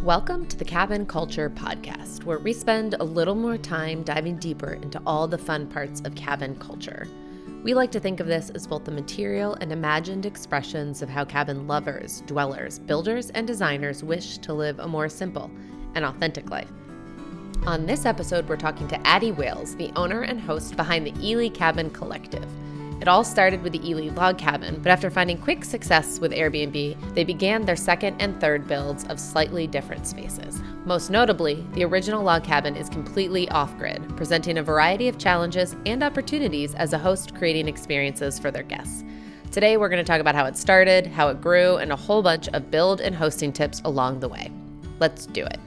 Welcome to the Cabin Culture Podcast, where we spend a little more time diving deeper into all the fun parts of cabin culture. We like to think of this as both the material and imagined expressions of how cabin lovers, dwellers, builders, and designers wish to live a more simple and authentic life. On this episode, we're talking to Addie Wales, the owner and host behind the Ely Cabin Collective. It all started with the Ely Log Cabin, but after finding quick success with AirBNB, they began their second and third builds of slightly different spaces. Most notably, the original log cabin is completely off-grid, presenting a variety of challenges and opportunities as a host creating experiences for their guests. Today, we're going to talk about how it started, how it grew, and a whole bunch of build and hosting tips along the way. Let's do it.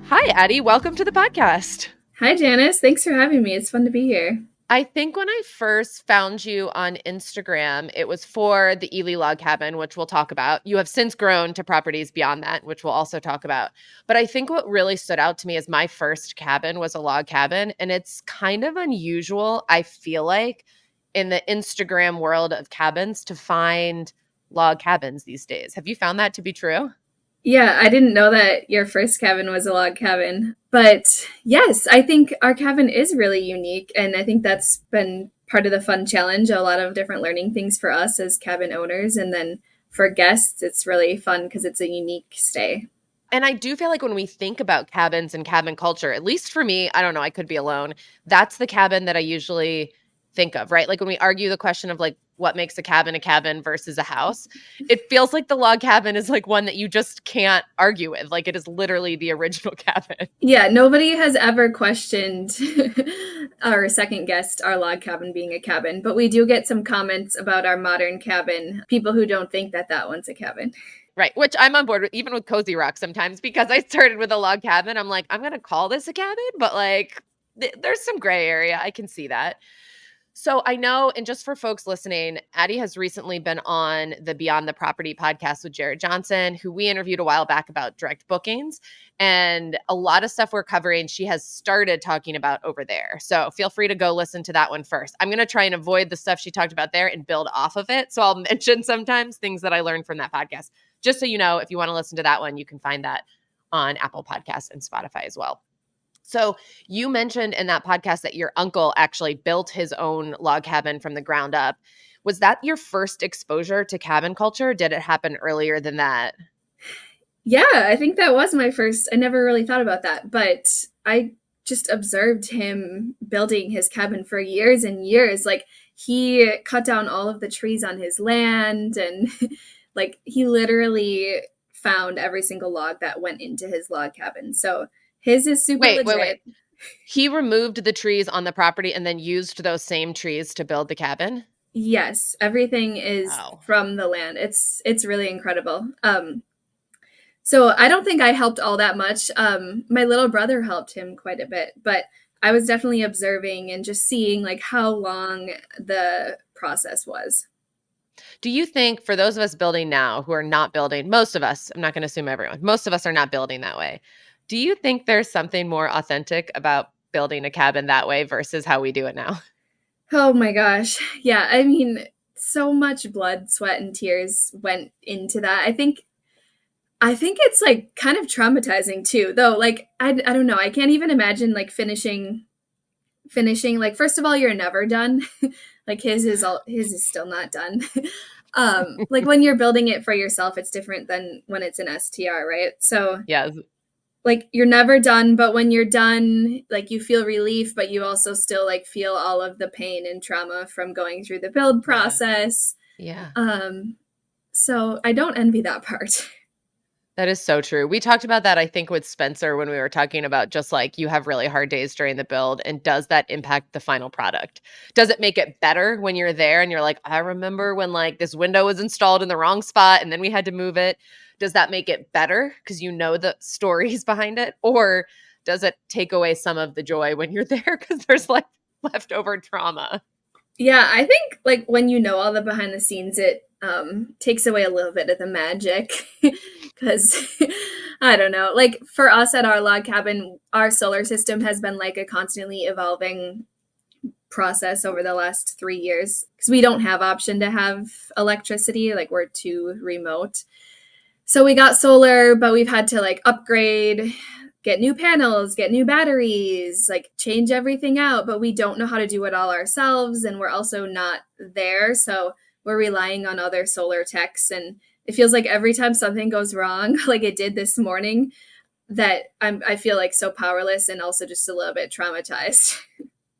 Hi, Addie. Welcome to the podcast. Hi, Janice. Thanks for having me. It's fun to be here. I think when I first found you on Instagram, it was for the Ely Log Cabin, which we'll talk about. You have since grown to properties beyond that, which we'll also talk about. But I think what really stood out to me is my first cabin was a log cabin. And it's kind of unusual, I feel like, in the Instagram world of cabins to find log cabins these days. Have you found that to be true? Yeah, I didn't know that your first cabin was a log cabin. But yes, I think our cabin is really unique. And I think that's been part of the fun challenge, a lot of different learning things for us as cabin owners. And then for guests, it's really fun because it's a unique stay. And I do feel like when we think about cabins and cabin culture, at least for me, I don't know, I could be alone. That's the cabin that I usually think of, right? Like when we argue the question of like what makes a cabin versus a house, it feels like the log cabin is like one that you just can't argue with. Like it is literally the original cabin. Yeah, nobody has ever questioned or second guessed our log cabin being a cabin, but we do get some comments about our modern cabin, people who don't think that that one's a cabin. Right, which I'm on board with, even with Cozy Rock sometimes, because I started with a log cabin. I'm like, I'm going to call this a cabin, but like there's some gray area. I can see that. So I know, and just for folks listening, Addie has recently been on the Beyond the Property podcast with Jared Johnson, who we interviewed a while back about direct bookings. And a lot of stuff we're covering, she has started talking about over there. So feel free to go listen to that one first. I'm going to try and avoid the stuff she talked about there and build off of it. So I'll mention sometimes things that I learned from that podcast. Just so you know, if you want to listen to that one, you can find that on Apple Podcasts and Spotify as well. So you mentioned in that podcast that your uncle actually built his own log cabin from the ground up. Was that your first exposure to cabin culture? Did it happen earlier than that? Yeah, I think that was my first. I never really thought about that, but I just observed him building his cabin for years and years. Like he cut down all of the trees on his land and like he literally found every single log that went into his log cabin. So his is super legit. Wait. He removed the trees on the property and then used those same trees to build the cabin? Yes, everything is from the land. It's really incredible. So I don't think I helped all that much. My little brother helped him quite a bit, but I was definitely observing and just seeing like how long the process was. Do you think for those of us building now who are not building, most of us, I'm not going to assume everyone, most of us are not building that way. Do you think there's something more authentic about building a cabin that way versus how we do it now? Oh my gosh. Yeah. I mean, so much blood, sweat, and tears went into that. I think it's like kind of traumatizing too, though. Like, I don't know. I can't even imagine like finishing. Like, first of all, you're never done. Like his is still not done. Like when you're building it for yourself, it's different than when it's an STR, right? So yeah. Like you're never done, but when you're done, like you feel relief, but you also still like feel all of the pain and trauma from going through the build process. Yeah. So I don't envy that part. That is so true. We talked about that, I think, with Spencer when we were talking about just like you have really hard days during the build. And does that impact the final product? Does it make it better when you're there and you're like, I remember when like this window was installed in the wrong spot and then we had to move it? Does that make it better because you know the stories behind it? Or does it take away some of the joy when you're there because there's like leftover trauma? Yeah, I think like when you know all the behind the scenes, it takes away a little bit of the magic because I don't know, like for us at our log cabin, our solar system has been like a constantly evolving process over the last 3 years because we don't have option to have electricity. Like we're too remote. So we got solar, but we've had to like upgrade, get new panels, get new batteries, like change everything out, but we don't know how to do it all ourselves. And we're also not there. So we're relying on other solar techs. And it feels like every time something goes wrong, like it did this morning, that I feel like so powerless and also just a little bit traumatized.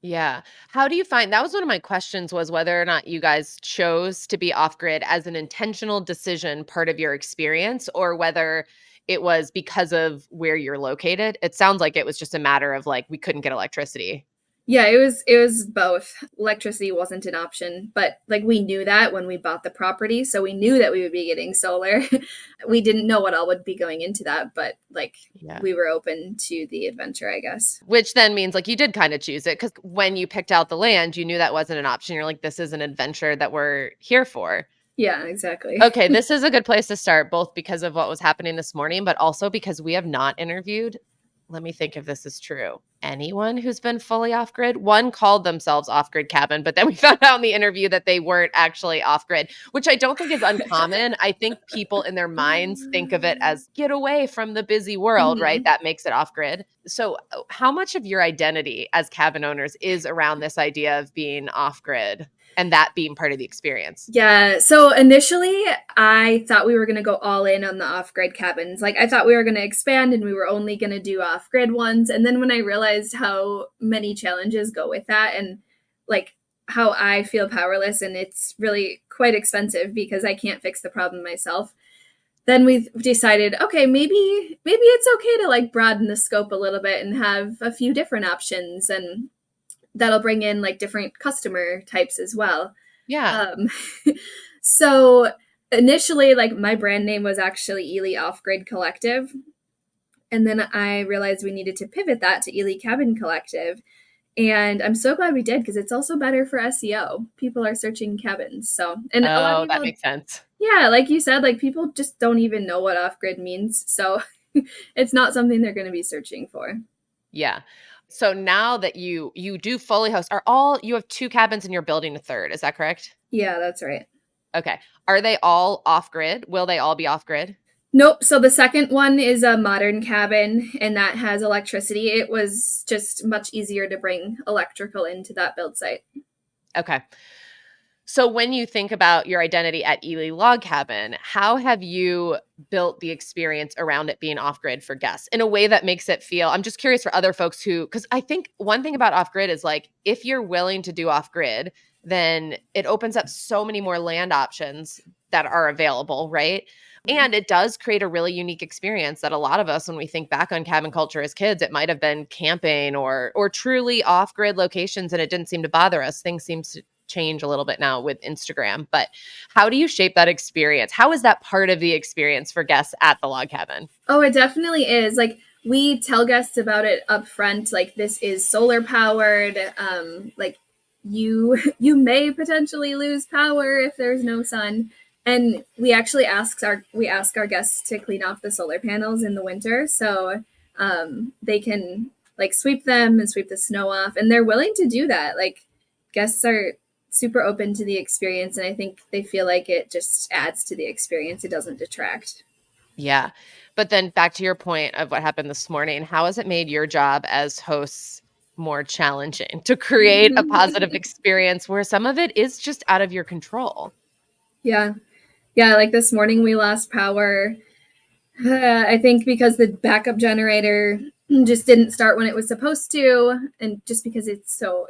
Yeah. How do you find that was one of my questions was whether or not you guys chose to be off grid as an intentional decision part of your experience or whether it was because of where you're located. It sounds like it was just a matter of like we couldn't get electricity. Yeah, it was both. Electricity wasn't an option, but like we knew that when we bought the property, so we knew that we would be getting solar. We didn't know what all would be going into that, but like Yeah. we were open to the adventure, I guess. Which then means like you did kind of choose it because when you picked out the land, you knew that wasn't an option. You're like, this is an adventure that we're here for. Yeah, exactly. Okay, this is a good place to start, both because of what was happening this morning, but also because we have not interviewed. Let me think if this is true. Anyone who's been fully off grid? One called themselves off grid cabin, but then we found out in the interview that they weren't actually off grid, which I don't think is uncommon. I think people in their minds think of it as get away from the busy world, right? Mhm. That makes it off grid. So, how much of your identity as cabin owners is around this idea of being off grid and that being part of the experience? Yeah. So initially, I thought we were going to go all in on the off grid cabins. Like, I thought we were going to expand and we were only going to do off grid ones. And then when I realized how many challenges go with that and like how I feel powerless and it's really quite expensive because I can't fix the problem myself, then we decided, okay, maybe it's okay to like broaden the scope a little bit and have a few different options, and that'll bring in like different customer types as well. Yeah. Um, so initially, like my brand name was actually Ely Off Grid Collective. And then I realized we needed to pivot that to Ely Cabin Collective. And I'm so glad we did because it's also better for SEO. People are searching cabins. So, and a lot of Oh, that people, makes sense. yeah, like you said, like people just don't even know what off grid means. So it's not something they're going to be searching for. Yeah. So now that you do fully host, are all you have two cabins and you're building a third, is that correct? Yeah, that's right. Okay. Are they all off grid? Will they all be off grid? Nope. So the second one is a modern cabin and that has electricity. It was just much easier to bring electrical into that build site. Okay. So when you think about your identity at Ely Log Cabin, how have you built the experience around it being off grid for guests in a way that makes it feel? I'm just curious for other folks who, because I think one thing about off grid is like if you're willing to do off grid, then it opens up so many more land options that are available, right? And it does create a really unique experience that a lot of us, when we think back on cabin culture as kids, it might have been camping or truly off grid locations, and it didn't seem to bother us. Things seem to change a little bit now with Instagram, but how do you shape that experience? How is that part of the experience for guests at the log cabin? Oh, it definitely is. Like we tell guests about it up front, like this is solar powered. Like you may potentially lose power if there's no sun. And we actually ask our guests to clean off the solar panels in the winter so they can like sweep them and sweep the snow off. And they're willing to do that. Like guests are super open to the experience, and I think they feel like it just adds to the experience. It doesn't detract. Yeah. But then back to your point of what happened this morning, how has it made your job as hosts more challenging to create a positive experience where some of it is just out of your control? Yeah. Yeah, like this morning we lost power. I think because the backup generator just didn't start when it was supposed to, and just because it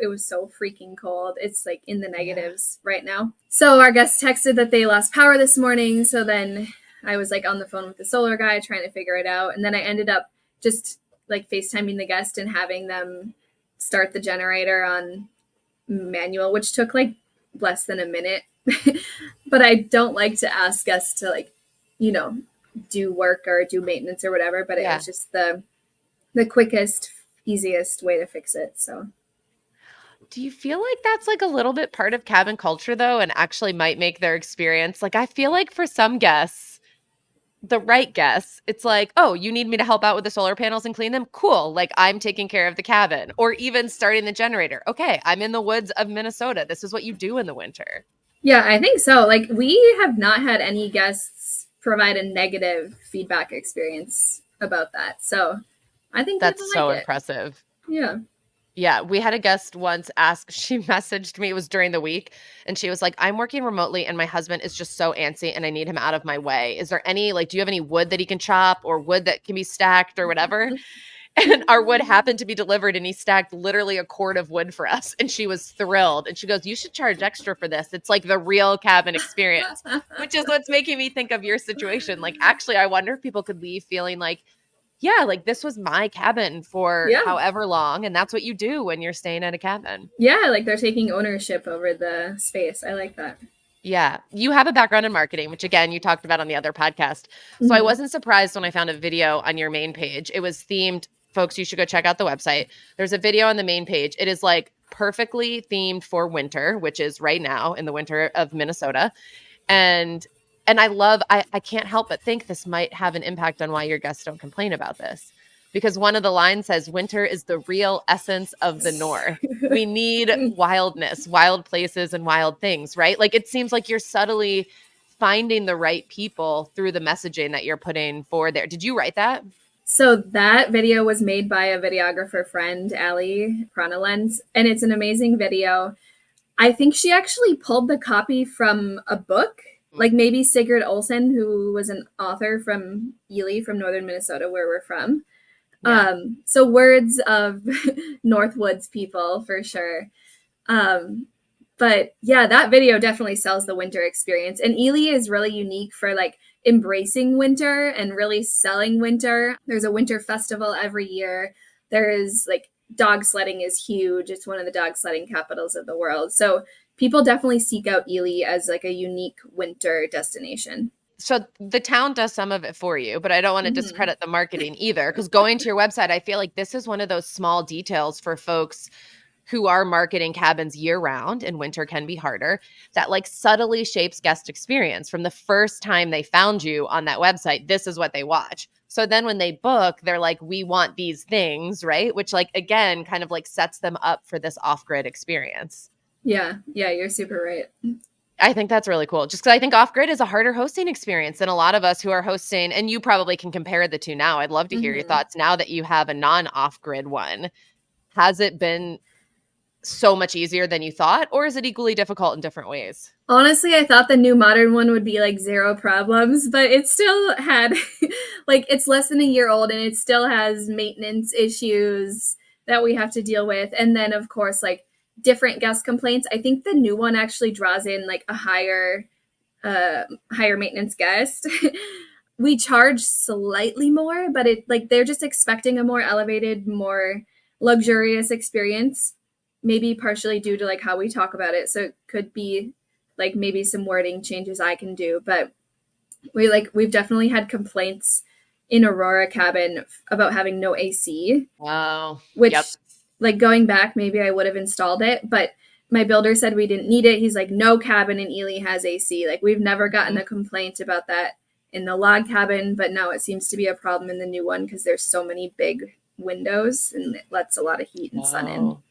was so freaking cold. It's like in the Yeah. negatives right now. So our guests texted that they lost power this morning, so then I was like on the phone with the solar guy trying to figure it out, and then I ended up just like FaceTiming the guest and having them start the generator on manual, which took like less than a minute. But I don't like to ask guests to like, you know, do work or do maintenance or whatever, but it Yeah. was just the quickest, easiest way to fix it. So Do you feel like that's like a little bit part of cabin culture though, and actually might make their experience like I feel like for some guests, the right guests, it's like, oh, you need me to help out with the solar panels and clean them? Cool. Like I'm taking care of the cabin or even starting the generator. Okay, I'm in the woods of Minnesota. This is what you do in the winter. yeah, I think so. Like we have not had any guests provide a negative feedback experience about that. So I think That's people like so it. impressive. Yeah. Yeah, we had a guest once ask, she messaged me, it was during the week, and she was like, I'm working remotely and my husband is just so antsy and I need him out of my way. Is there any, like, do you have any wood that he can chop or wood that can be stacked or whatever? And our wood happened to be delivered and he stacked literally a cord of wood for us. And she was thrilled. And she goes, you should charge extra for this. It's like the real cabin experience, which is what's making me think of your situation. Like, actually, I wonder if people could leave feeling like, yeah, like this was my cabin for Yeah. however long. And that's what you do when you're staying at a cabin. Yeah, like they're taking ownership over the space. I like that. Yeah. You have a background in marketing, which again, you talked about on the other podcast. So I Mhm. wasn't surprised when I found a video on your main page. It was themed. Folks, you should go check out the website. There's a video on the main page. It is like perfectly themed for winter, which is right now in the winter of Minnesota. And I can't help but think this might have an impact on why your guests don't complain about this. Because one of the lines says winter is the real essence of the north. We need wildness, wild places and wild things, right? Like it seems like you're subtly finding the right people through the messaging that you're putting forward there. Did you write that? So that video was made by a videographer friend, Ely Lens, and it's an amazing video. I think she actually pulled the copy from a book, like maybe Sigurd Olsen, who was an author from Ely, from northern Minnesota, where we're from. Yeah. So words of Northwoods people for sure. But yeah, that video definitely sells the winter experience. And Ely is really unique for like embracing winter and really selling winter. There's a winter festival every year. There's like dog sledding is huge. It's one of the dog sledding capitals of the world. So people definitely seek out Ely as like a unique winter destination. So the town does some of it for you, but I don't want to Mm-hmm. discredit the marketing either. Because going to your website, I feel like this is one of those small details for folks who are marketing cabins year round, and winter can be harder, that like subtly shapes guest experience. From the first time they found you on that website, this is what they watch. So then when they book, they're like, we want these things, right? Which like, again, kind of like sets them up for this off-grid experience. Yeah, you're super right. I think that's really cool. Just because I think off-grid is a harder hosting experience than a lot of us who are hosting, and you probably can compare the two now. I'd love to hear your Mm-hmm. thoughts now that you have a non-off-grid one. Has it been so much easier than you thought, or is it equally difficult in different ways? Honestly, I thought the new modern one would be like zero problems, but it still had like it's less than a year old and it still has maintenance issues that we have to deal with. And then of course like different guest complaints. I think the new one actually draws in like a higher maintenance guest. We charge slightly more, but it like they're just expecting a more elevated, more luxurious experience, maybe partially due to like how we talk about it. So it could be like maybe some wording changes I can do, but we've definitely had complaints in Aurora Cabin about having no AC, Oh, yep. which like going back maybe I would have installed it, but my builder said we didn't need it. He's like, no cabin in Ely has AC. Like we've never gotten a complaint about that in the log cabin, but now it seems to be a problem in the new one because there's so many big windows and it lets a lot of heat and sun in. Oh,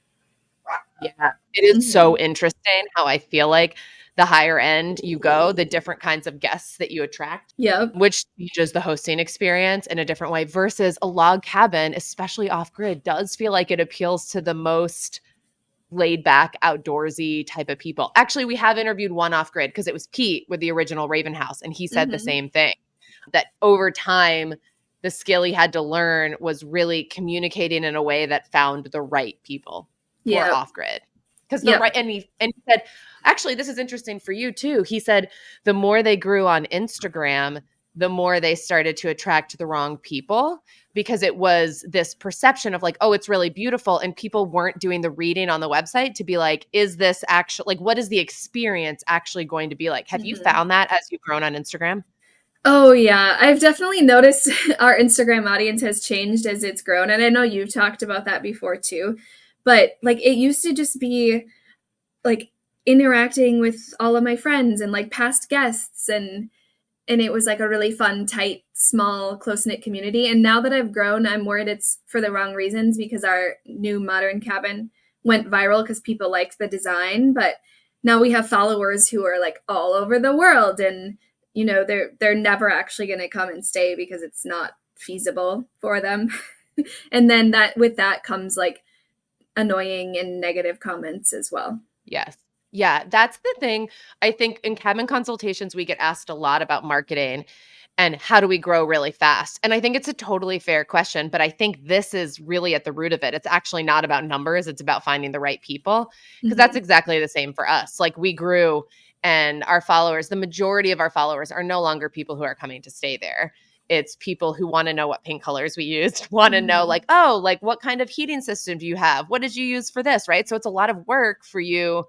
yeah. It is Mm-hmm. so interesting how I feel like the higher end you go, the different kinds of guests that you attract, Yep. which changes the hosting experience in a different way versus a log cabin, especially off grid, does feel like it appeals to the most laid back, outdoorsy type of people. Actually, we have interviewed one off grid because it was Pete with the original Raven House, and he said the Mm-hmm. same thing, that over time, the skill he had to learn was really communicating in a way that found the right people for Yep. off grid. Because the Yep. right, and he said, actually, this is interesting for you too. He said the more they grew on Instagram, the more they started to attract the wrong people because it was this perception of like, oh, it's really beautiful. And people weren't doing the reading on the website to be like, is this actually like, what is the experience actually going to be like? Have you Mm-hmm. found that as you've grown on Instagram? Oh yeah, I've definitely noticed our Instagram audience has changed as it's grown, and I know you've talked about that before too. But like it used to just be like interacting with all of my friends and like past guests and it was like a really fun, tight, small, close-knit community. And now that I've grown, I'm worried it's for the wrong reasons because our new modern cabin went viral because people liked the design, but now we have followers who are like all over the world and they're never actually going to come and stay because it's not feasible for them. And then with that comes like annoying and negative comments as well. Yes. Yeah, that's the thing. I think in cabin consultations, we get asked a lot about marketing and how do we grow really fast? And I think it's a totally fair question, but I think this is really at the root of it. It's actually not about numbers, it's about finding the right people, because that's Mm-hmm. exactly the same for us. Like we grew and our followers, the majority of our followers are no longer people who are coming to stay there. It's people who want to know what paint colors we used, want to know Mm-hmm. like, oh, like what kind of heating system do you have? What did you use for this? Right. So it's a lot of work for you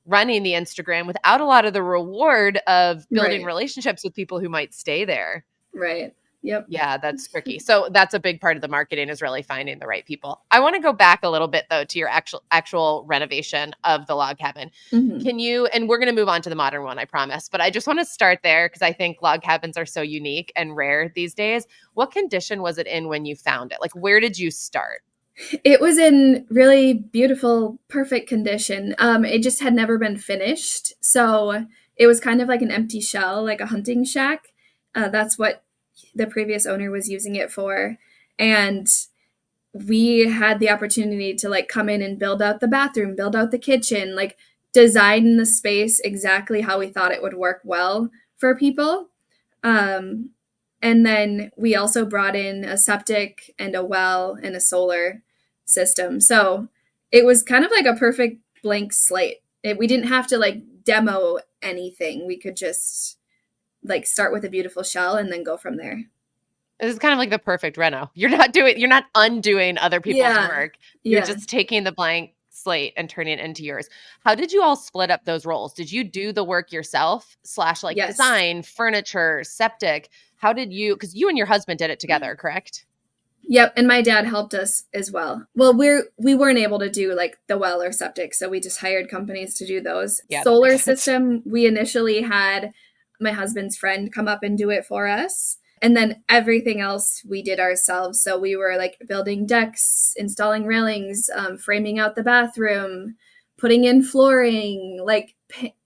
running the Instagram without a lot of the reward of building Right. relationships with people who might stay there. Right. Yep. Yeah, that's tricky. So that's a big part of the marketing is really finding the right people. I want to go back a little bit though to your actual renovation of the log cabin. Mm-hmm. Can you, and we're going to move on to the modern one, I promise, but I just want to start there because I think log cabins are so unique and rare these days. What condition was it in when you found it? Like where did you start? It was in really beautiful, perfect condition. It just had never been finished. So it was kind of like an empty shell, like a hunting shack. That's what the previous owner was using it for. And we had the opportunity to like come in and build out the bathroom, build out the kitchen, like design the space exactly how we thought it would work well for people. Um, and then we also brought in a septic and a well and a solar system. So it was kind of like a perfect blank slate. We didn't have to like demo anything. We could just like start with a beautiful shell and then go from there. This is kind of like the perfect reno. You're not undoing other people's Yeah. work. You're Yeah. just taking the blank slate and turning it into yours. How did you all split up those roles? Did you do the work yourself / like Yes. design, furniture, septic? How did you, because you and your husband did it together, correct? Yep, and my dad helped us as well. Well, we weren't able to do like the well or septic, so we just hired companies to do those. Yeah, that Solar makes sense. system, we initially had my husband's friend come up and do it for us. And then everything else we did ourselves. So we were like building decks, installing railings, framing out the bathroom, putting in flooring. Like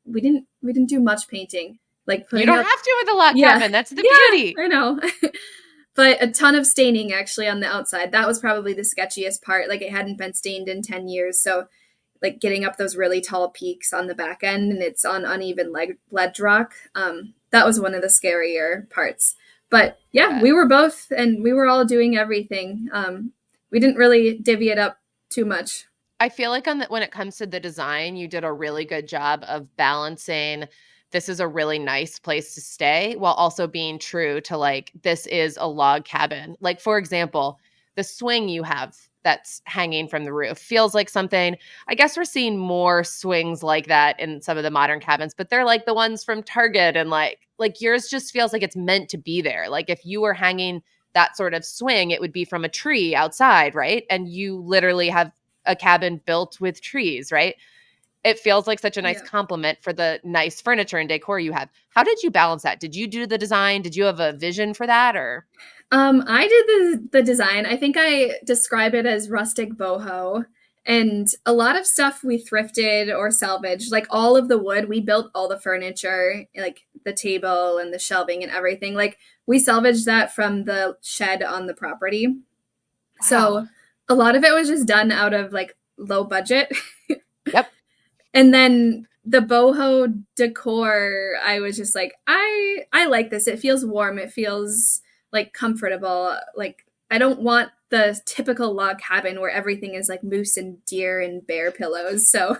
we didn't do much painting. Like You putting don't up, have to with a log yeah, cabin. That's the yeah, beauty. I know. But a ton of staining actually on the outside. That was probably the sketchiest part. Like it hadn't been stained in 10 years. So like getting up those really tall peaks on the back end and it's on uneven ledge rock. That was one of the scarier parts. But yeah, Yeah. we were both and we were all doing everything. We didn't really divvy it up too much. I feel like when it comes to the design, you did a really good job of balancing this is a really nice place to stay while also being true to like this is a log cabin. Like for example, the swing you have that's hanging from the roof feels like something. I guess we're seeing more swings like that in some of the modern cabins, but they're like the ones from Target and like yours just feels like it's meant to be there. Like if you were hanging that sort of swing, it would be from a tree outside, right? And you literally have a cabin built with trees, right? It feels like such a nice Yeah. compliment for the nice furniture and decor you have. How did you balance that? Did you do the design? Did you have a vision for that or? I did the design. I think I describe it as rustic boho. And a lot of stuff we thrifted or salvaged, like all of the wood, we built all the furniture, like the table and the shelving and everything. Like we salvaged that from the shed on the property. Wow. So a lot of it was just done out of like low budget. Yep. And then the boho decor, I was just like, I like this. It feels warm. It feels like comfortable. Like I don't want the typical log cabin where everything is like moose and deer and bear pillows. So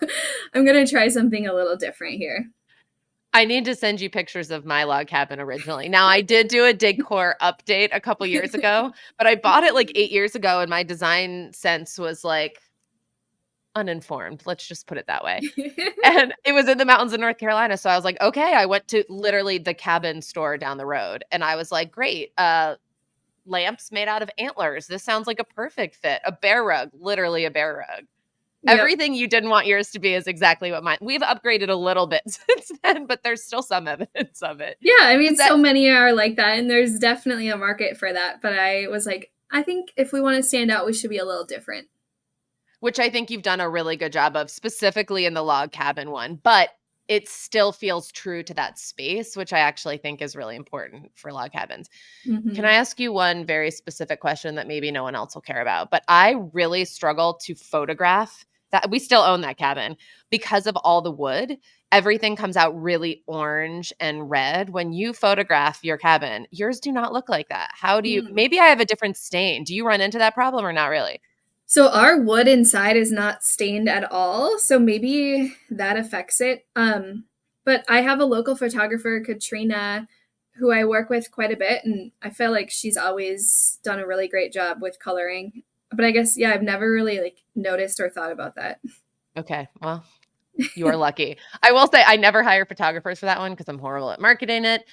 I'm gonna try something a little different here. I need to send you pictures of my log cabin originally. Now, I did do a decor update a couple years ago, but I bought it like 8 years ago, and my design sense was like uninformed. Let's just put it that way. And it was in the mountains of North Carolina. So I was like, okay, I went to literally the cabin store down the road and I was like, great, lamps made out of antlers. This sounds like a perfect fit. A bear rug, literally a bear rug. Yep. Everything you didn't want yours to be is exactly what mine. We've upgraded a little bit since then, but there's still some evidence of it. Yeah, I mean, Is that so many are like that, and there's definitely a market for that. But I was like, I think if we want to stand out, we should be a little different. which I think you've done a really good job of, specifically in the log cabin one. But it still feels true to that space, which I actually think is really important for log cabins. Can I Mm-hmm. ask you one very specific question that maybe no one else will care about? But I really struggle to photograph that. We still own that cabin because of all the wood. Everything comes out really orange and red. When you photograph your cabin, yours do not look like that. How do you, Mm. maybe I have a different stain. Do you run into that problem or not really? So our wood inside is not stained at all, so maybe that affects it. But I have a local photographer, Katrina, who I work with quite a bit, and I feel like she's always done a really great job with coloring. But I guess yeah, I've never really like noticed or thought about that. Okay. Well, you are lucky. I will say I never hire photographers for that one because I'm horrible at marketing it.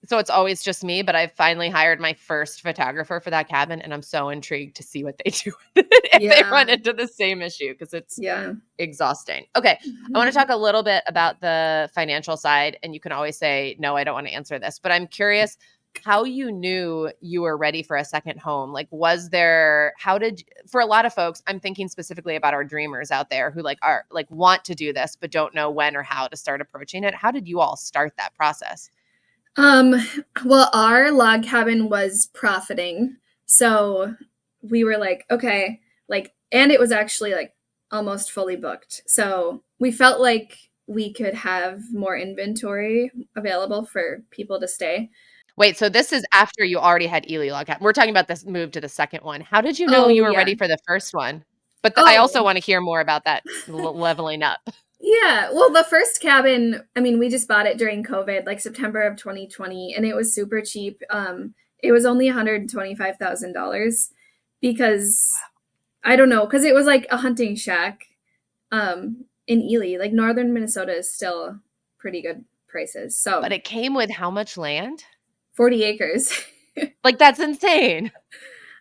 So it's always just me, but I finally hired my first photographer for that cabin, and I'm so intrigued to see what they do with it if they run Yeah, into the same issue because it's yeah. exhausting. Okay, I want to talk a little bit about the financial side, and you can always say, no, I don't want to answer this, but I'm curious how you knew you were ready for a second home. Like, was there, how did, for a lot of folks, I'm thinking specifically about our dreamers out there who like are like want to do this, but don't know when or how to start approaching it. How did you all start that process? Um, well, our log cabin was profiting. So we were like, okay, like, and it was actually like almost fully booked. So we felt like we could have more inventory available for people to stay. Wait, so this is after you already had Ely Log Cabin. We're talking about this move to the second one. How did you know Oh, you were yeah. ready for the first one? But I also Oh, want to hear more about that leveling up. yeah. Well, the first cabin, I mean, we just bought it during COVID, like September of 2020, and it was super cheap. It was only $125,000 because I don't know, because it was like a hunting shack in Ely. Like northern Minnesota is still pretty good prices. But So it came with how much land? 40 acres. Like that's insane.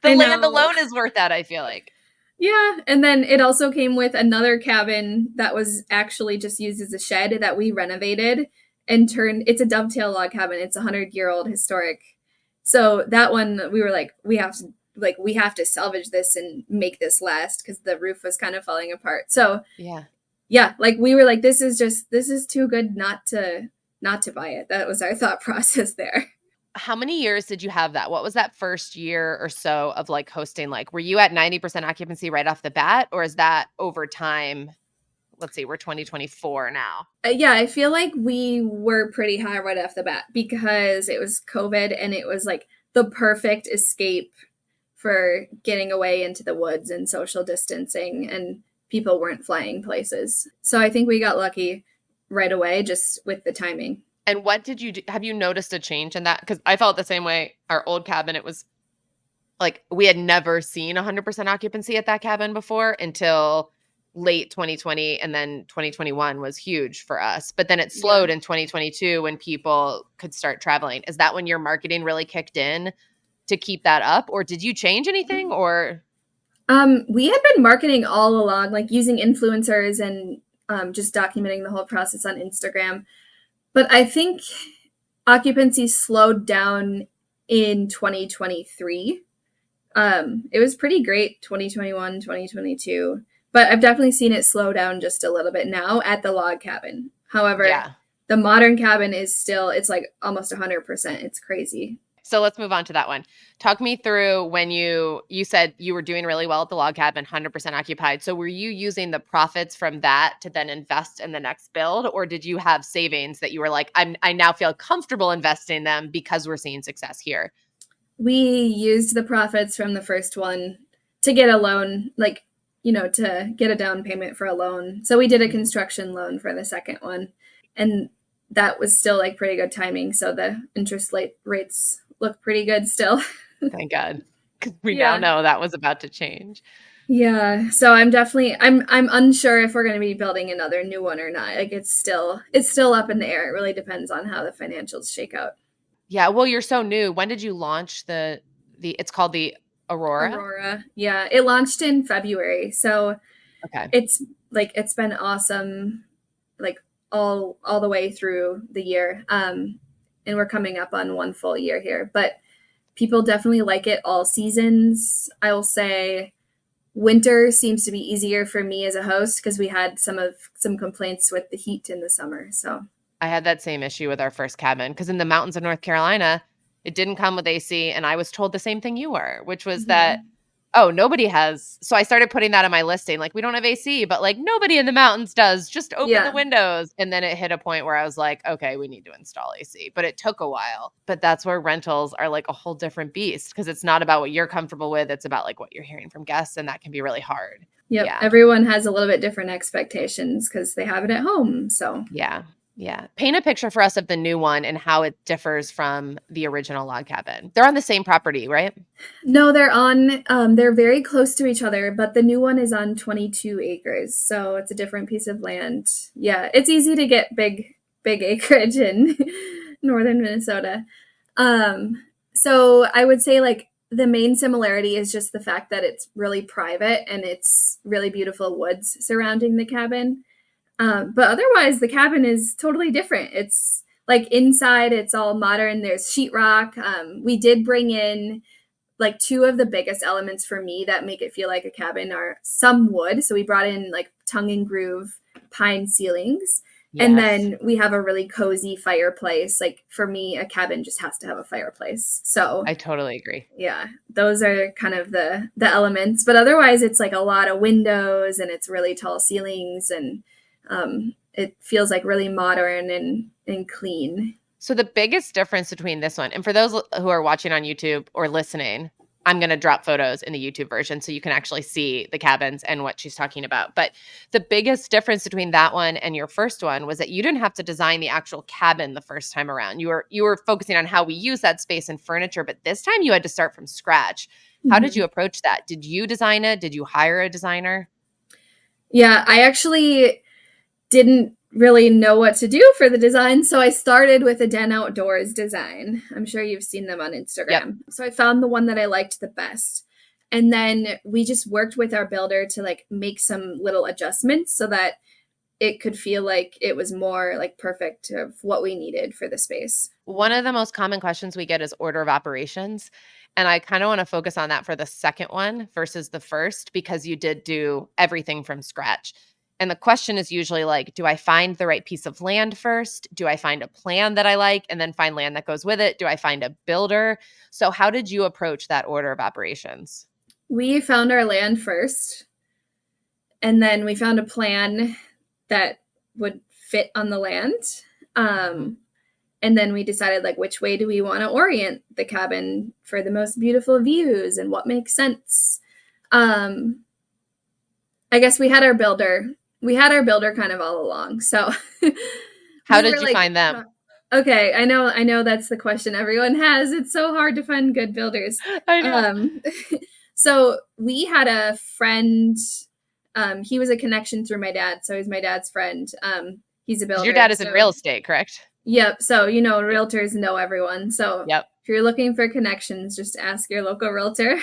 The I land know. alone is worth that, I feel like. Yeah. And then it also came with another cabin that was actually just used as a shed that we renovated and turned, it's a dovetail log cabin. It's a 100-year-old historic. So that one we were like, we have to salvage this and make this last because the roof was kind of falling apart. So Yeah. yeah, like we were like, this is too good not to buy it. That was our thought process there. How many years did you have that? What was that first year or so of like hosting? Like, were you at 90% occupancy right off the bat, or is that over time? Let's see, we're 2024 now. Yeah, I feel like we were pretty high right off the bat because it was COVID and it was like the perfect escape for getting away into the woods and social distancing and people weren't flying places. So I think we got lucky right away just with the timing. And what did you do? Have you noticed a change in that? Because I felt the same way. Our old cabin, it was like we had never seen 100% occupancy at that cabin before until late 2020. And then 2021 was huge for us. But then it Yeah. slowed in 2022 when people could start traveling. Is that when your marketing really kicked in to keep that up? Or did you change anything? Or, We had been marketing all along, like using influencers and just documenting the whole process on Instagram. But I think occupancy slowed down in 2023. It was pretty great 2021, 2022, but I've definitely seen it slow down just a little bit now at the log cabin. However, yeah. the modern cabin is still, it's like almost 100%. It's crazy. So let's move on to that one. Talk me through when you said you were doing really well at the log cabin, 100% occupied. So were you using the profits from that to then invest in the next build, or did you have savings that you were like, I now feel comfortable investing them because we're seeing success here? We used the profits from the first one to get a loan, like, to get a down payment for a loan. So we did a Mhm. construction loan for the second one. And that was still like pretty good timing. So the rates look pretty good still. Thank God. 'Cause we now Yeah. know that was about to change. Yeah. So I'm unsure if we're going to be building another new one or not. Like it's still up in the air. It really depends on how the financials shake out. Yeah, well, you're so new. When did you launch the it's called the Aurora? Aurora. Yeah. It launched in February. So Okay. it's it's been awesome like all the way through the year. And we're coming up on one full year here. But people definitely like it all seasons. I will say Winter seems to be easier for me as a host because we had some complaints with the heat in the summer. So I had that same issue with our first cabin because in the mountains of North Carolina, it didn't come with AC. And I was told the same thing you were, which was that, mhm. oh, nobody has. So I started putting that on my listing. Like, we don't have AC, but like nobody in the mountains does. Just open the Yeah. windows. And then it hit a point where I was like, okay, we need to install AC. But it took a while. But that's where rentals are like a whole different beast because it's not about what you're comfortable with. It's about like what you're hearing from guests. And that can be really hard. Yep. Yeah. Everyone has a little bit different expectations because they have it at home. So Yeah. Yeah. Paint a picture for us of the new one and how it differs from the original log cabin. They're on the same property, right? no, they're very close to each other, but the new one is on 22 acres. So it's a different piece of land. Yeah. It's easy to get big acreage in northern Minnesota. So I would say like the main similarity is just the fact that it's really private and it's really beautiful woods surrounding the cabin. But otherwise, the cabin is totally different. It's like inside, it's all modern. There's sheetrock. We did bring in like two of the biggest elements for me that make it feel like a cabin are some wood. So we brought in like tongue and groove pine ceilings. And Yes. then we have a really cozy fireplace. Like for me, a cabin just has to have a fireplace. So I totally agree. yeah, those are kind of the elements. But otherwise, it's like a lot of windows and it's really tall ceilings and it feels like really modern and clean. So the biggest difference between this one, and for those who are watching on YouTube or listening, I'm going to drop photos in the YouTube version so you can actually see the cabins and what she's talking about. But the biggest difference between that one and your first one was that you didn't have to design the actual cabin the first time around. You were focusing on how we use that space and furniture, but this time you had to start from scratch. How did you Mm-hmm. approach that? Did you design it? Did you hire a designer? Yeah, I actually didn't really know what to do for the design, so I started with a Den Outdoors design. I'm sure you've seen them on Yep. Instagram. So I found the one that I liked the best. And then we just worked with our builder to like make some little adjustments so that it could feel like it was more like perfect of what we needed for the space. One of the most common questions we get is order of operations. And I kind of want to focus on that for the second one versus the first because you did do everything from scratch. And the question is usually like, do I find the right piece of land first? Do I find a plan that I like and then find land that goes with it? Do I find a builder? So, how did you approach that order of operations? We found our land first, and then we found a plan that would fit on the land. Mhm. Um, and then we decided like which way do we want to orient the cabin for the most beautiful views and what makes sense. Um, I guess we had our builder kind of all along. So How we were did you like, find them? okay, I know that's the question everyone has. It's so hard to find good builders. I know. Um, so we had a friend. He was a connection through my dad, so he's my dad's friend. He's a Because your builder. dad is in So real estate, correct? yep. So you know, Yep. realtors know everyone. So Yep. if you're looking for connections, just ask your local realtor.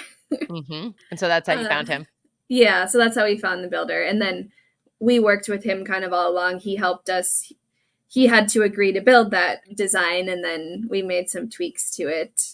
And so that's how you uh, found him. yeah, so that's how we found the builder. And then we worked with him kind of all along. He helped us. He had to agree to build that design, and then we made some tweaks to it.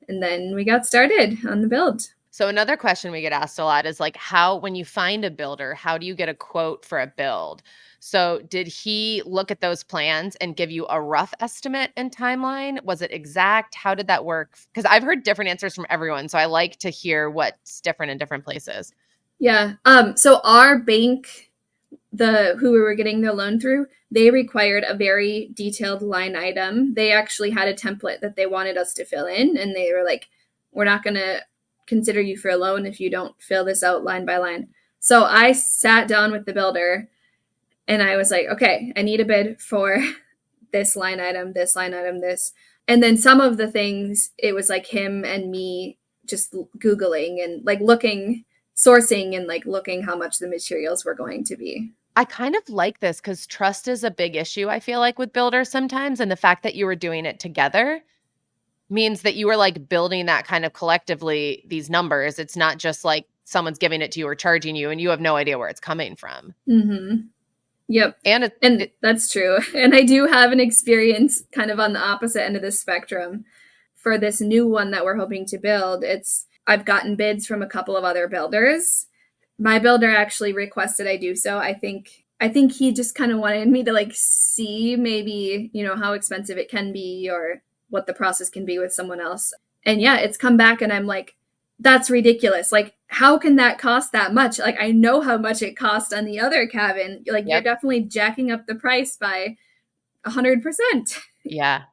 And then we got started on the build. So another question we get asked a lot is like how when you find a builder, how do you get a quote for a build? So did he look at those plans and give you a rough estimate and timeline? Was it exact? How did that work? Because I've heard different answers from everyone, so I like to hear what's different in different places. Yeah. So our bank, the who we were getting the loan through, they required a very detailed line item. They actually had a template that they wanted us to fill in, and they were like, "We're not going to consider you for a loan if you don't fill this out line by line." So I sat down with the builder, and I was like, "Okay, I need a bid for this line item, this line item, this." And then some of the things, it was like him and me just Googling and like looking, sourcing and like looking how much the materials were going to be. I kind of like this because trust is a big issue, I feel like, with builders sometimes. And the fact that you were doing it together means that you were like building that kind of collectively, these numbers. It's not just like someone's giving it to you or charging you and you have no idea where it's coming from. Mm-hmm. Yep. And And that's true. And I do have an experience kind of on the opposite end of the spectrum. For this new one that we're hoping to build, I've gotten bids from a couple of other builders, my builder actually requested I do so. I think he just kind of wanted me to like see maybe, how expensive it can be or what the process can be with someone else. And yeah, it's come back and I'm like, that's ridiculous. Like, how can that cost that much? Like, I know how much it cost on the other cabin. Like, you're Yep. definitely jacking up the price by 100%. Yeah.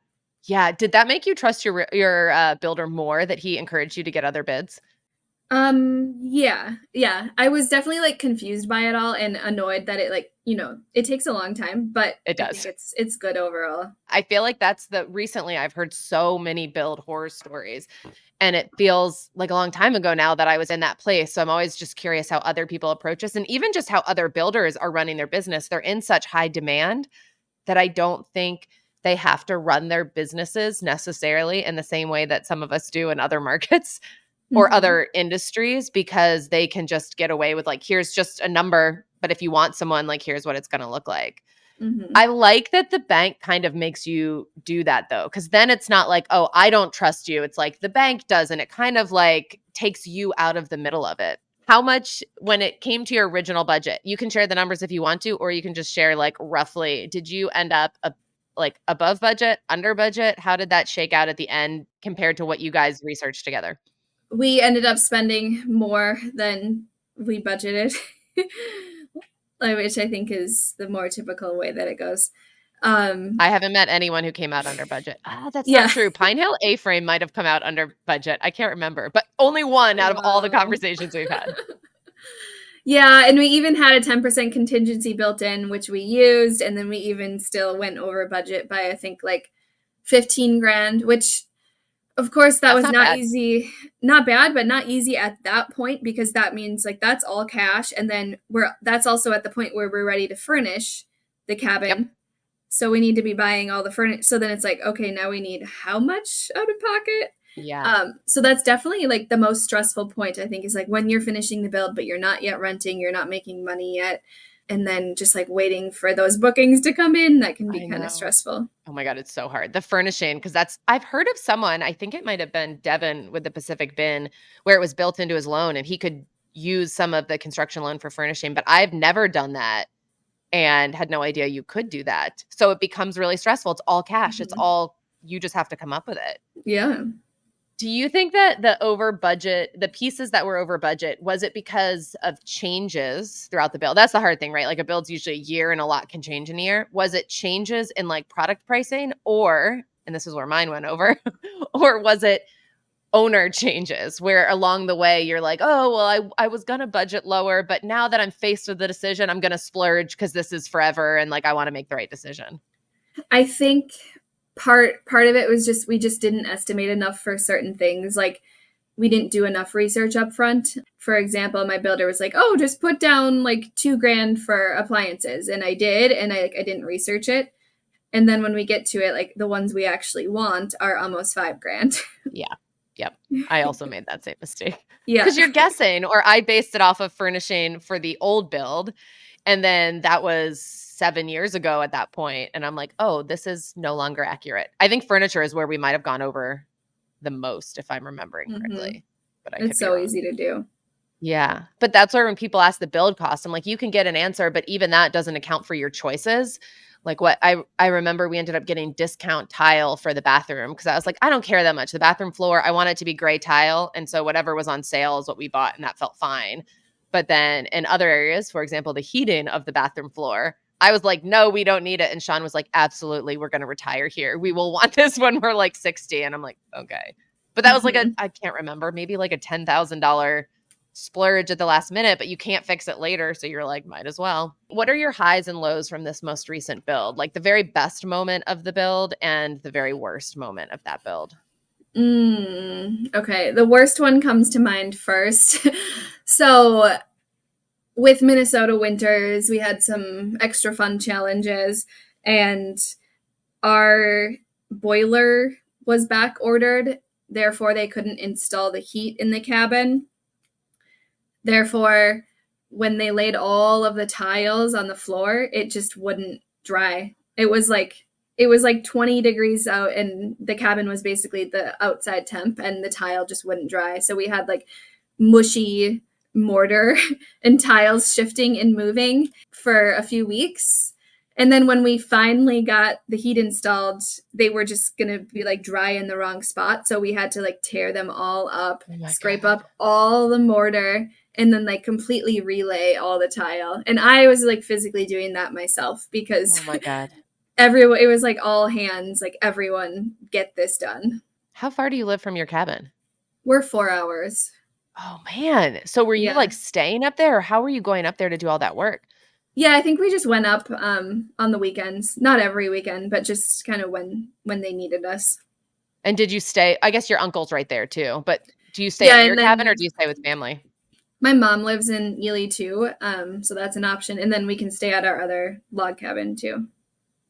Yeah. Did that make you trust your builder more that he encouraged you to get other bids? Yeah. Yeah. I was definitely like confused by it all and annoyed that it like, it takes a long time, but It I think does. it's good overall. I feel like recently I've heard so many build horror stories, and it feels like a long time ago now that I was in that place. So I'm always just curious how other people approach this, and even just how other builders are running their business. They're in such high demand that I don't think they have to run their businesses necessarily in the same way that some of us do in other markets or Mm-hmm. other industries, because they can just get away with like, here's just a number, but if you want someone, like, here's what it's going to look like. Mm-hmm. I like that the bank kind of makes you do that though, because then it's not like, oh, I don't trust you. It's like the bank does, and it kind of like takes you out of the middle of it. How much, when it came to your original budget, you can share the numbers if you want to, or you can just share like roughly, did you end up like above budget, under budget? How did that shake out at the end compared to what you guys researched together? We ended up spending more than we budgeted, which I think is the more typical way that it goes. I haven't met anyone who came out under budget. Ah, that's not Yeah. true. Pine Hill A-frame might have come out under budget. I can't remember, but only one out of all the Wow. conversations we've had. Yeah, and we even had a 10% contingency built in, which we used, and then we even still went over budget by I think like 15 grand, which of course that That's was not not bad. easy, not bad, but not easy at that point because that means like that's all cash, and then that's also at the point where we're ready to furnish the Yep. cabin. So we need to be buying all the furniture. So then it's like, okay, now we need how much out of pocket? Yeah. So that's definitely like the most stressful point, I think, is like when you're finishing the build, but you're not yet renting, you're not making money yet. And then just like waiting for those bookings to come in, that can be I kind of know. stressful. Oh my God, it's so hard. The furnishing, because I've heard of someone, I think it might have been Devin with the Pacific Bin, where it was built into his loan and he could use some of the construction loan for furnishing, but I've never done that and had no idea you could do that. So it becomes really stressful. It's all cash. It's Mhm. all, you just have to come up with it. Yeah. Do you think that the pieces that were over budget, was it because of changes throughout the build? That's the hard thing, right? Like a build's usually a year and a lot can change in a year. Was it changes in like product pricing, or, and this is where mine went over, or was it owner changes where along the way you're like, oh, well, I was going to budget lower, but now that I'm faced with the decision, I'm going to splurge because this is forever and like I want to make the right decision. I think part of it was just we just didn't estimate enough for certain things. Like we didn't do enough research up front. For example, my builder was like, "Oh, just put down like 2 grand for appliances," and I did, and I didn't research it. And then when we get to it, like the ones we actually want are almost 5 grand. Yeah. Yep. I also made that same mistake Yeah. because you're guessing, or I based it off of furnishing for the old build. And then that was 7 years ago at that point, and I'm like, oh, this is no longer accurate. I think furniture is where we might have gone over the most, if I'm remembering Mm-hmm. correctly, but I could It's be so wrong. easy to do. Yeah. But that's where when people ask the build cost, I'm like, you can get an answer, but even that doesn't account for your choices. Like what I remember we ended up getting discount tile for the bathroom because I was like, I don't care that much. The bathroom floor, I want it to be gray tile. And so whatever was on sale is what we bought, and that felt fine. But then in other areas, for example, the heating of the bathroom floor, I was like, no, we don't need it. And Sean was like, absolutely, we're going to retire here. We will want this when we're like 60. And I'm like, okay. But that was like Mm-hmm. I can't remember, maybe like a $10,000 splurge at the last minute, but you can't fix it later. So you're like, might as well. What are your highs and lows from this most recent build? Like the very best moment of the build and the very worst moment of that build? Okay, the worst one comes to mind first. So, with Minnesota winters, we had some extra fun challenges, and our boiler was back ordered. Therefore, they couldn't install the heat in the cabin. Therefore, when they laid all of the tiles on the floor, it just wouldn't dry. It was like 20 degrees out and the cabin was basically the outside temp and the tile just wouldn't dry. So we had like mushy mortar and tiles shifting and moving for a few weeks. And then when we finally got the heat installed, they were just going to be like dry in the wrong spot. So we had to like tear them all up, Oh my scrape God. up all the mortar, and then like completely relay all the tile. And I was like physically doing that myself because Oh my God. everyone, it was like all hands, like everyone get this done. How far do you live from your cabin? We're 4 hours. Oh man. So were you Yeah. like staying up there or how were you going up there to do all that work? Yeah, I think we just went up on the weekends. Not every weekend, but just kind of when they needed us. And did you stay? I guess your uncle's right there too, but do you stay Yeah, at your and cabin or then do you stay with family? my mom lives in Ely too, so that's an option. And then we can stay at our other log cabin too.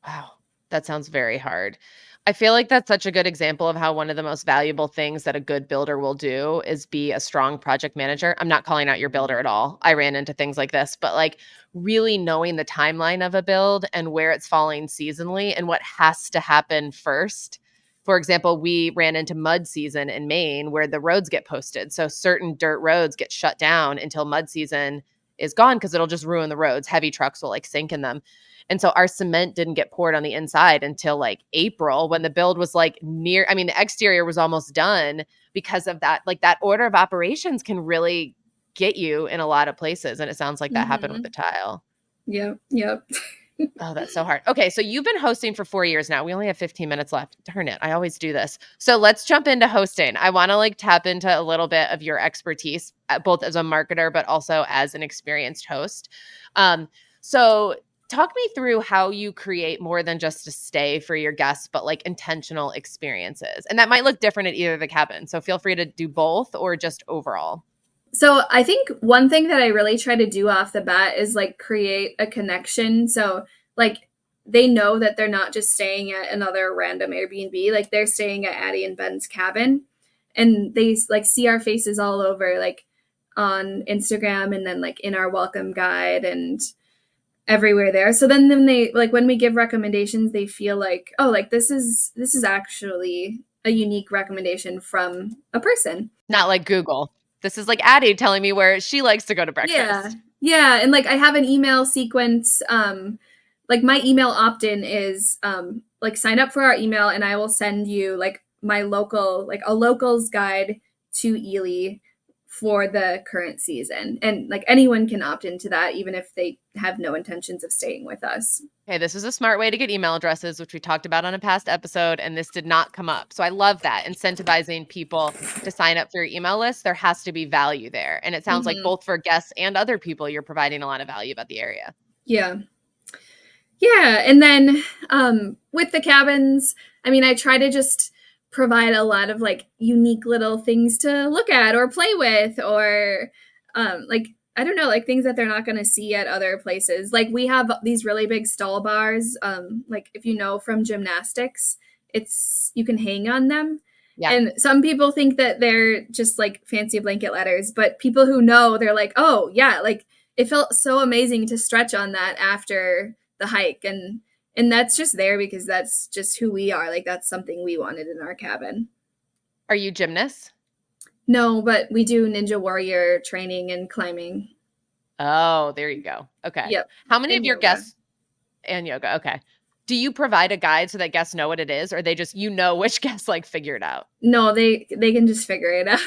Wow, that sounds very hard. I feel like that's such a good example of how one of the most valuable things that a good builder will do is be a strong project manager. I'm not calling out your builder at all. I ran into things like this, but like really knowing the timeline of a build and where it's falling seasonally and what has to happen first. For example, we ran into mud season in Maine where the roads get posted. So certain dirt roads get shut down until mud season is gone because it'll just ruin the roads. Heavy trucks will like sink in them. And so our cement didn't get poured on the inside until like April when the build was like near, I mean, the exterior was almost done because of that. Like that order of operations can really get you in a lot of places. And it sounds like that happened with the Mm-hmm. tile. Yep, yep. Oh, that's so hard. Okay, so you've been hosting for 4 years now. We only have 15 minutes left. Darn it. I always do this. So let's jump into hosting. I want to like tap into a little bit of your expertise, both as a marketer, but also as an experienced host. So talk me through how you create more than just a stay for your guests, but like intentional experiences. And that might look different at either of the cabin. So feel free to do both or just overall. So I think one thing that I really try to do off the bat is like create a connection. So like they know that they're not just staying at another random Airbnb, like they're staying at Addie and Ben's cabin, and they like see our faces all over like on Instagram and then like in our welcome guide and everywhere there. So then they like when we give recommendations, they feel like, oh, like this is actually a unique recommendation from a person. Not like Google. This is like Addie telling me where she likes to go to Yeah. breakfast. Yeah. And like I have an email sequence. Like my email opt-in is like sign up for our email and I will send you like my local, like a locals guide to Ely for the current season. And like anyone can opt into that, even if they have no intentions of staying with us. Okay, this is a smart way to get email addresses, which we talked about on a past episode, and this did not come up. So I love that. Incentivizing people to sign up for your email list. There has to be value there. And it sounds like Mm-hmm. both for guests and other people, you're providing a lot of value about the area. Yeah. Yeah, and then with the cabins, I mean, I try to just provide a lot of like unique little things to look at or play with, or like I don't know, like things that they're not going to see at other places. Like we have these really big stall bars. Like if you know from gymnastics, it's you can hang on them. Yeah. And some people think that they're just like fancy blanket letters, but people who know, they're like, oh yeah, like it felt so amazing to stretch on that after the hike, and that's just there because that's just who we are. Like that's something we wanted in our cabin. Are you gymnasts? No, but we do ninja warrior training and climbing. Oh, there you go. Okay. Yep. How many of And your yoga. guests and yoga? Okay. Do you provide a guide so that guests know what it is, or they just, which guests like figure it out? No, they can just figure it out.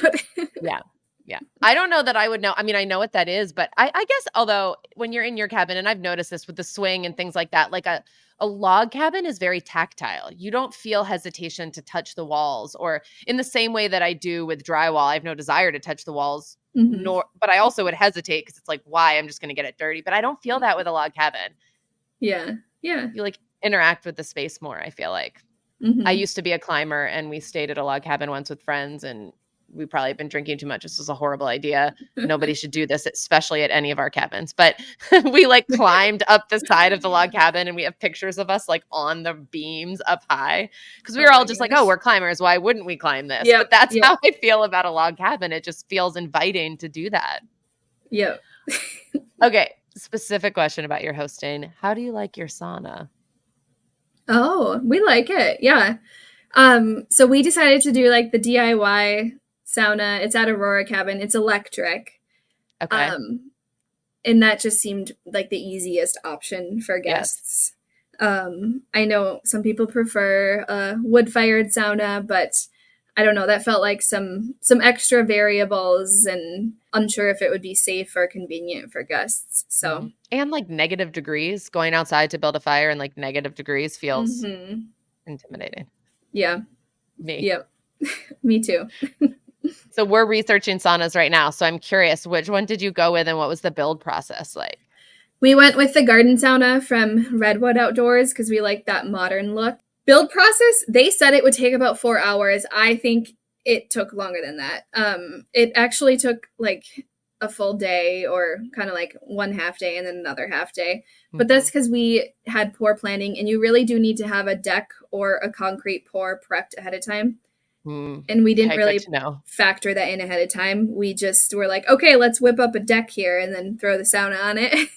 Yeah. Yeah. I don't know that I would know. I mean, I know what that is, but I guess although when you're in your cabin, and I've noticed this with the swing and things like that, like a log cabin is very tactile. You don't feel hesitation to touch the walls, or in the same way that I do with drywall. I have no desire to touch the walls, Hmm. nor, but I also would hesitate because it's like, why? I'm just going to get it dirty. But I don't feel that with a log cabin. Yeah. Yeah. You like interact with the space more, I feel like. I Hmm. used to be a climber and we stayed at a log cabin once with friends and we probably have been drinking too much. This was a horrible idea. Nobody should do this, especially at any of our cabins. But we like climbed up the side of the log cabin and we have pictures of us like on the beams up high because we Oh were all my just like, oh, gosh. we're climbers. Why wouldn't we climb this? But Yep. that's Yep. how I feel about a log cabin. It just feels inviting to do that. Yep. Okay. Specific question about your hosting. How do you like your sauna? Oh, we like it. Yeah. So we decided to do like the DIY sauna. It's at Aurora Cabin. It's electric. Okay. Um, and that just seemed like the easiest option for Yes. guests. I know some people prefer a wood-fired sauna, but I don't know. That felt like some extra variables, and unsure if it would be safe or convenient for guests. So, And like negative degrees, going outside to build a fire and like negative degrees feels hmm intimidating. yeah, Me. yep, me too. So we're researching saunas right now. So I'm curious, which one did you go with and what was the build process like? We went with the garden sauna from Redwood Outdoors because we like that modern look. Build process, they said it would take about 4 hours. I think it took longer than that. It actually took like a full day, or kind of like one half day and then another half day. But that's Mhm. because we had poor planning, and you really do need to have a deck or a concrete pour prepped ahead of time. And we didn't Okay, good really to know. factor that in ahead of time. We just were like, okay, let's whip up a deck here and then throw the sauna on it.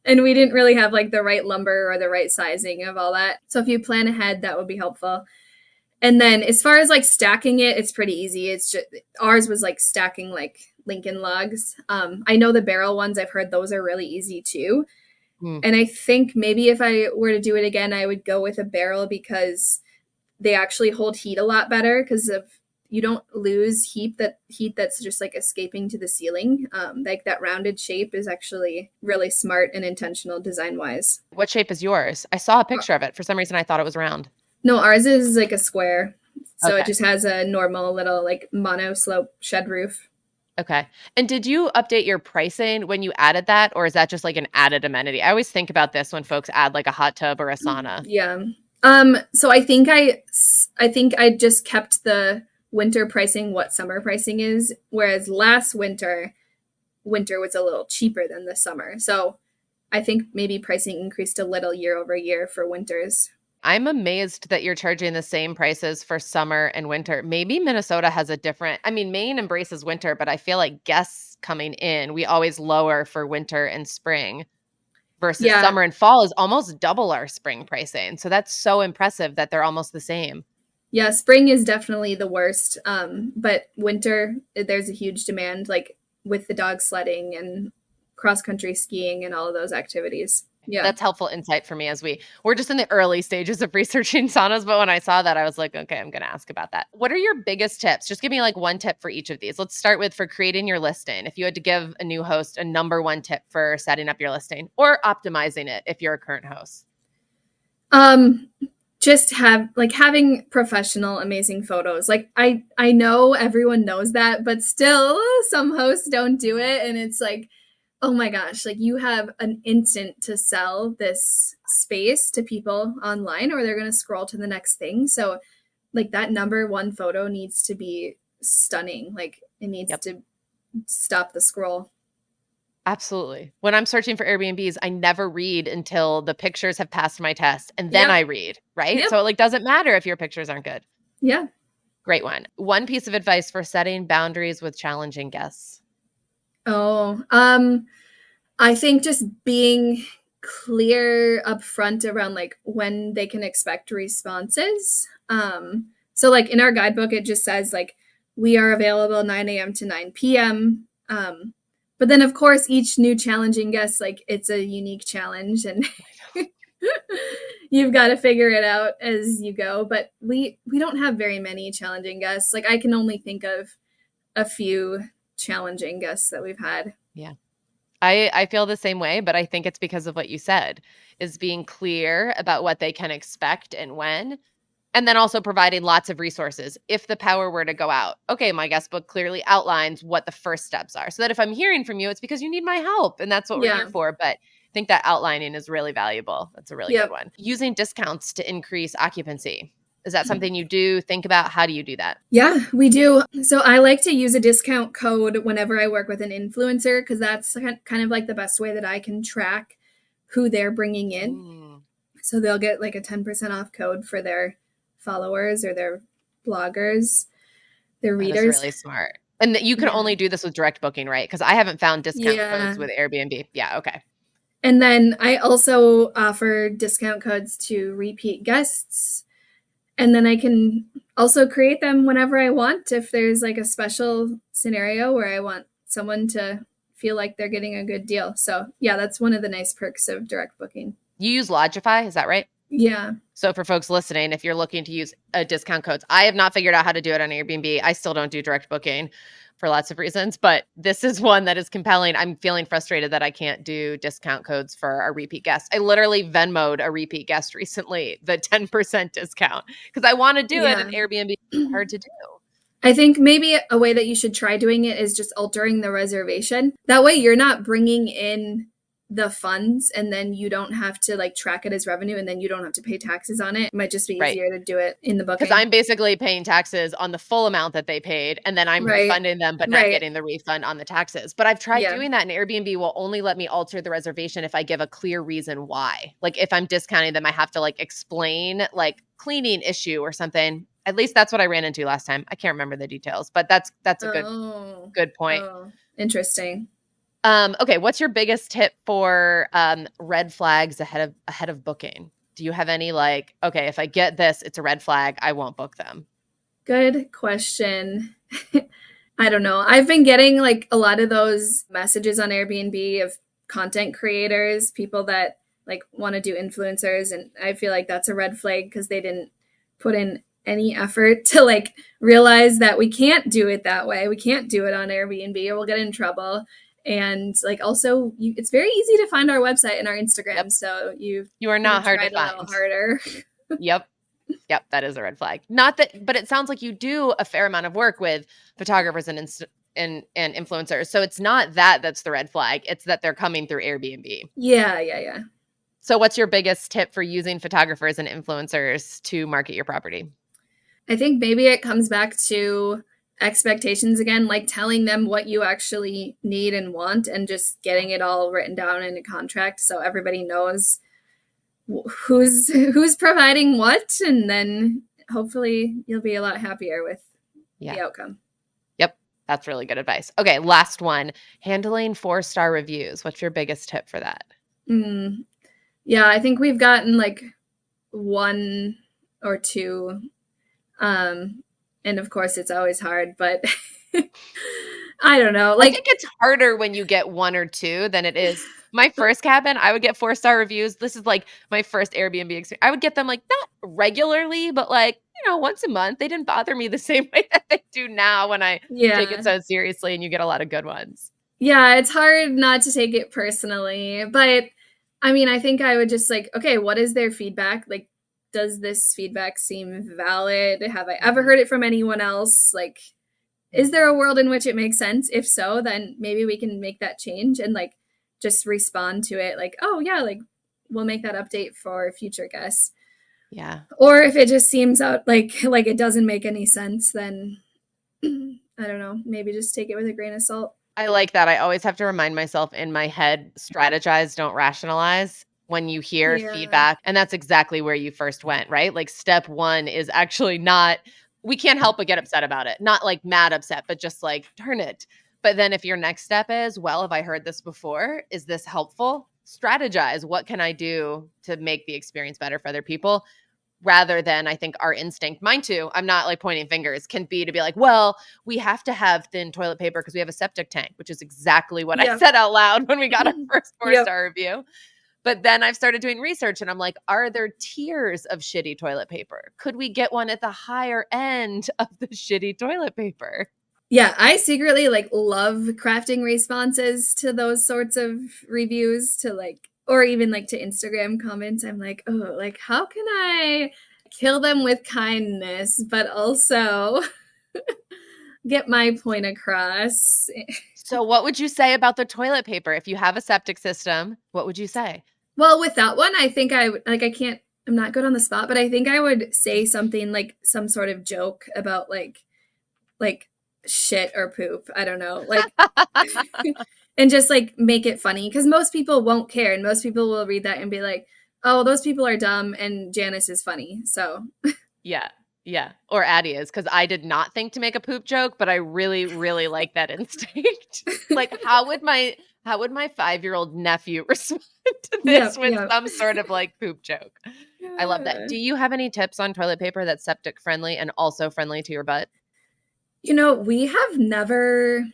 And we didn't really have like the right lumber or the right sizing of all that. So if you plan ahead, that would be helpful. And then as far as like stacking it, it's pretty easy. It's just ours was like stacking like Lincoln logs. I know the barrel ones, I've heard those are really easy too. Mm. And I think maybe if I were to do it again, I would go with a barrel because they actually hold heat a lot better because of you don't lose heat that's just like escaping to the ceiling. Like that rounded shape is actually really smart and intentional design wise. What shape is yours? I saw a picture of it. For some reason, I thought it was round. No, ours is like a square, so it Okay. just has a normal little like mono slope shed roof. Okay. And did you update your pricing when you added that, or is that just like an added amenity? I always think about this when folks add like a hot tub or a sauna. Yeah. So I think I just kept the winter pricing what summer pricing is, whereas last winter was a little cheaper than the summer. So I think maybe pricing increased a little year over year for winters. I'm amazed that you're charging the same prices for summer and winter. Maybe Minnesota has a different, I mean, Maine embraces winter, but I feel like guests coming in, we always lower for winter and spring versus Yeah. summer and fall is almost double our spring pricing. So that's so impressive that they're almost the same. Yeah, spring is definitely the worst. But winter, there's a huge demand, like with the dog sledding and cross country skiing and all of those activities. Yeah. That's helpful insight for me as we're just in the early stages of researching saunas, but when I saw that I was like, okay, I'm going to ask about that. What are your biggest tips? Just give me like one tip for each of these. Let's start with for creating your listing. If you had to give a new host a number one tip for setting up your listing or optimizing it if you're a current host. Um, just having professional, amazing photos. Like I know everyone knows that, but still some hosts don't do it, and it's like, oh my gosh, like you have an instant to sell this space to people online, or they're going to scroll to the next thing. So like that number one photo needs to be stunning. Like it needs Yep. to stop the scroll. Absolutely. When I'm searching for Airbnbs, I never read until the pictures have passed my test and then Yep. I read, right? Yep. So it like doesn't matter if your pictures aren't good. Yeah. Great one. One piece of advice for setting boundaries with challenging guests. Oh, I think just being clear upfront around like when they can expect responses. So like in our guidebook, it just says like we are available 9 a.m. to 9 p.m. But then of course each new challenging guest, like it's a unique challenge, and you've got to figure it out as you go. But we don't have very many challenging guests. Like I can only think of a few challenging guests that we've had. Yeah. I feel the same way, but I think it's because of what you said, is being clear about what they can expect and when, and then also providing lots of resources. If the power were to go out, okay, my guest book clearly outlines what the first steps are. So that if I'm hearing from you, it's because you need my help, and that's what we're here Yeah. for. But I think that outlining is really valuable. That's a really good Yep. one. Using discounts to increase occupancy. Is that something you do? Think about how do you do that? Yeah, we do. So I like to use a discount code whenever I work with an influencer because that's kind of like the best way that I can track who they're bringing in. Mm, So they'll get like a 10% off code for their followers or their bloggers, their that is readers. really smart. And that you can Yeah. only do this with direct booking, right? Because I haven't found discount codes Yeah. with Airbnb. Yeah, okay. And then I also offer discount codes to repeat guests. And then I can also create them whenever I want. If there's like a special scenario where I want someone to feel like they're getting a good deal. So yeah, that's one of the nice perks of direct booking. You use Logify, is that right? Yeah. So for folks listening, if you're looking to use discount codes, I have not figured out how to do it on Airbnb. I still don't do direct booking for lots of reasons, but this is one that is compelling. I'm feeling frustrated that I can't do discount codes for our repeat guests. I literally Venmoed a repeat guest recently, the 10% discount, because I want to do it, and Yeah. Airbnb is hard to do. I think maybe a way that you should try doing it is just altering the reservation. That way you're not bringing in the funds and then you don't have to like track it as revenue and then you don't have to pay taxes on it. It might just be Right. easier to do it in the Because booking. I'm basically paying taxes on the full amount that they paid, and then I'm Right. refunding them, but not Right. getting the refund on the taxes. But I've tried Yeah. doing that, and Airbnb will only let me alter the reservation if I give a clear reason why. Like if I'm discounting them, I have to like explain like cleaning issue or something. At least that's what I ran into last time. I can't remember the details, but that's a good point. Oh, interesting. Okay, what's your biggest tip for red flags ahead of booking? Do you have any like, okay, if I get this, it's a red flag, I won't book them? Good question. I don't know. I've been getting like a lot of those messages on Airbnb of content creators, people that like want to do influencers. And I feel like that's a red flag because they didn't put in any effort to like realize that we can't do it that way. We can't do it on Airbnb or we'll get in trouble. And like also, it's very easy to find our website and our Instagram. Yep. So you are not hard to tried a little find. harder. Yep. Yep, that is a red flag. Not that, but it sounds like you do a fair amount of work with photographers and influencers. So it's not that that's the red flag. It's that they're coming through Airbnb. Yeah. So what's your biggest tip for using photographers and influencers to market your property? I think maybe it comes back to expectations again, like telling them what you actually need and want and just getting it all written down in a contract so everybody knows who's providing what, and then hopefully you'll be a lot happier with the outcome. Yep, that's really good advice. Okay, last one. Handling 4-star reviews. What's your biggest tip for that? Yeah, I think we've gotten like 1 or 2. And of course it's always hard, but I don't know. Like I think it's harder when you get 1 or 2 than it is. My first cabin, I would get 4-star reviews. This is like my first Airbnb experience. I would get them like not regularly, but like, once a month. They didn't bother me the same way that they do now when I take it so seriously and you get a lot of good ones. Yeah, it's hard not to take it personally, but I mean, I think I would just like, okay, what is their feedback? Like, does this feedback seem valid? Have I ever heard it from anyone else? Like, is there a world in which it makes sense? If so, then maybe we can make that change and like just respond to it like, oh yeah, like we'll make that update for future guests. Yeah. Or if it just seems out like it doesn't make any sense, then I don't know, maybe just take it with a grain of salt. I like that. I always have to remind myself in my head, strategize, don't rationalize when you hear feedback. And that's exactly where you first went, right? Like step 1 is actually not, we can't help but get upset about it. Not like mad upset, but just like, darn it. But then if your next step is, well, have I heard this before? Is this helpful? Strategize. What can I do to make the experience better for other people? Rather than, I think our instinct, mine too, I'm not like pointing fingers, can be to be like, well, we have to have thin toilet paper because we have a septic tank, which is exactly what I said out loud when we got our first 4-star review. But then I've started doing research and I'm like, are there tiers of shitty toilet paper? Could we get one at the higher end of the shitty toilet paper? Yeah, I secretly like love crafting responses to those sorts of reviews to like, or even like to Instagram comments. I'm like, oh, like how can I kill them with kindness, but also get my point across? So what would you say about the toilet paper? If you have a septic system, what would you say? Well, with that one, I think I'm not good on the spot, but I think I would say something like some sort of joke about like shit or poop. I don't know. Like, and just like make it funny because most people won't care and most people will read that and be like, oh, those people are dumb and Janice is funny. So, yeah. Or Addie is, because I did not think to make a poop joke, but I really, really like that instinct. Like, how would my 5-year-old nephew respond to this with some sort of like poop joke? I love that. Do you have any tips on toilet paper that's septic friendly and also friendly to your butt? We have never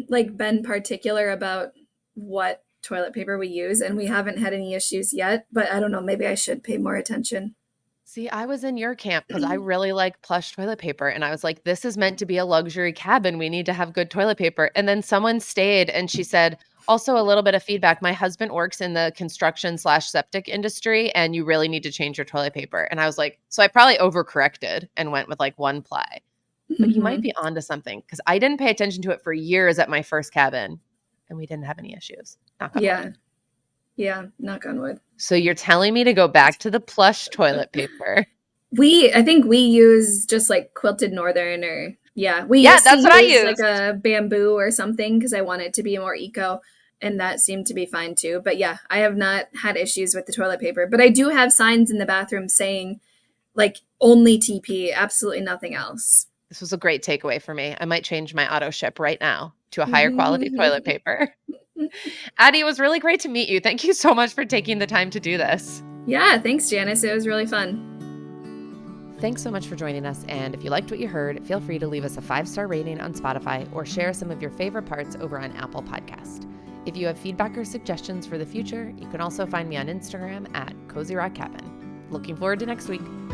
like been particular about what toilet paper we use, and we haven't had any issues yet, but I don't know, maybe I should pay more attention. See, I was in your camp because I really like plush toilet paper. And I was like, this is meant to be a luxury cabin. We need to have good toilet paper. And then someone stayed and she said, also a little bit of feedback. My husband works in the construction/septic industry, and you really need to change your toilet paper. And I was like, so I probably overcorrected and went with like one ply. But you might Mhm. be onto something because I didn't pay attention to it for years at my first cabin and we didn't have any issues. Knock on wood. Yeah. Yeah, knock on wood. So you're telling me to go back to the plush toilet paper. I think we use just like quilted northern, or yeah, we Yeah, used to that's what I use like used. a bamboo or something because I wanted to be more eco, and that seemed to be fine too. But yeah, I have not had issues with the toilet paper, but I do have signs in the bathroom saying like only TP, absolutely nothing else. This was a great takeaway for me. I might change my auto ship right now to a higher quality toilet paper. Addie, it was really great to meet you. Thank you so much for taking the time to do this. Yeah, thanks, Janice. It was really fun. Thanks so much for joining us. And if you liked what you heard, feel free to leave us a 5-star rating on Spotify or share some of your favorite parts over on Apple Podcast. If you have feedback or suggestions for the future, you can also find me on Instagram at Cozy Rock Cabin. Looking forward to next week.